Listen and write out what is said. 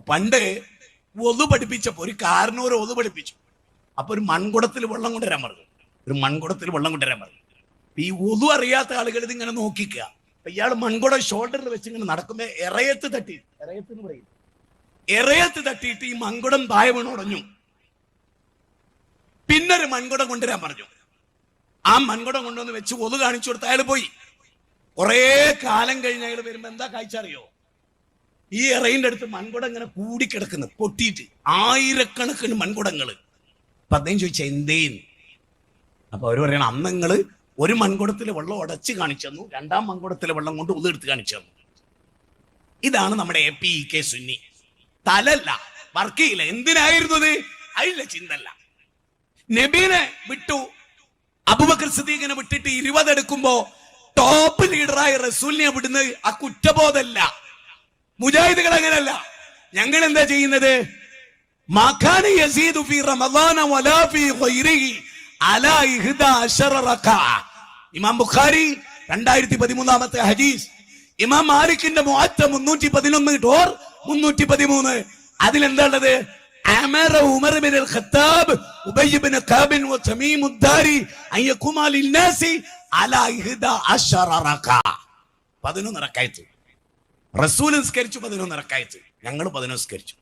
പണ്ട് ഒതു പഠിപ്പിച്ചപ്പോ ഒരു കാരണവർ ഒതു പഠിപ്പിച്ചു. അപ്പൊ ഒരു മൺകുടത്തിൽ വെള്ളം കൊണ്ടുവരാൻ പറഞ്ഞു. ഈ ഒതു അറിയാത്ത ആളുകൾ ഇതിങ്ങനെ നോക്കിക്കുക. അപ്പൊ ഇയാൾ മൺകുടം ഷോൾഡറിൽ വെച്ച് ഇങ്ങനെ നടക്കുമ്പോ എറയത്ത് തട്ടിയിട്ട് ഈ മൺകുടം താഴെ വീണ് ഉടഞ്ഞു. പിന്നൊരു മൺകുടം കൊണ്ടുവരാൻ പറഞ്ഞു. ആ മൺകുടം കൊണ്ടുവന്ന് വെച്ച് ഒതു കാണിച്ചു കൊടുത്ത് അയാൾ പോയി. കുറെ കാലം കഴിഞ്ഞ് അയാൾ വരുമ്പോ എന്താ കാഴ്ച അറിയോ? ഈ എറയിന്റെ അടുത്ത് മൺകുടം ഇങ്ങനെ കൂടിക്കിടക്കുന്നു, പൊട്ടിയിട്ട് ആയിരക്കണക്കിന് മൺകുടങ്ങള്. അപ്പൊ അദ്ദേഹം ചോദിച്ച എന്തേന്ന്? അപ്പൊ അവര് പറയണം, അന്ന് നിങ്ങള് ഒരു മൺകുടത്തിലെ വെള്ളം ഉടച്ച് കാണിച്ചു തന്നു, രണ്ടാം മൺകുടത്തിലെ വെള്ളം കൊണ്ട് ഉതെടുത്ത് കാണിച്ചു തന്നു. ഇതാണ് നമ്മുടെ APEK സുന്നി. തലല്ല, വർക്ക് ചെയ്യില്ല. എന്തിനായിരുന്നു ഇത്? അതില്ല ചിന്തല്ല. നബീനെ വിട്ടു, അബൂബക്കർ സിദ്ദീഖിനെ വിട്ടിട്ട് 20 എടുക്കുമ്പോ ടോപ്പ് ലീഡറായ റസൂലിനെ വിടുന്നത് ആ കുറ്റബോധമല്ല. മുജാഹിദുകൾ അങ്ങനല്ല. ഞങ്ങൾ എന്താ ചെയ്യുന്നത്? മഖാന യസീദു ഫീ റമളാന വലാ ഫീ ഗൈരിഹി അലാ 11 റകഅ. ഇമാം ബുഖാരി 2013 ഹദീസ്. ഇമാം മാലിക്കിന്റെ മുഅത്ത 311 ഡോർ 313. അതിലെന്താണുള്ളത്? അമറ ഉമർ ഇബ്നുൽ ഖത്താബ് ഉബയ്യ് ഇബ്നു കഅബ് വ തമീം ഉദ്ദാരി അൻ യഖുമ ലിന്നാസി അലാ 11 റകഅ. 11 റകഅത്ത്. റസൂൽ നിസ്കരിച്ചു 11 റകഅത്ത്, ഞങ്ങൾ 11 നിസ്കരിച്ചു.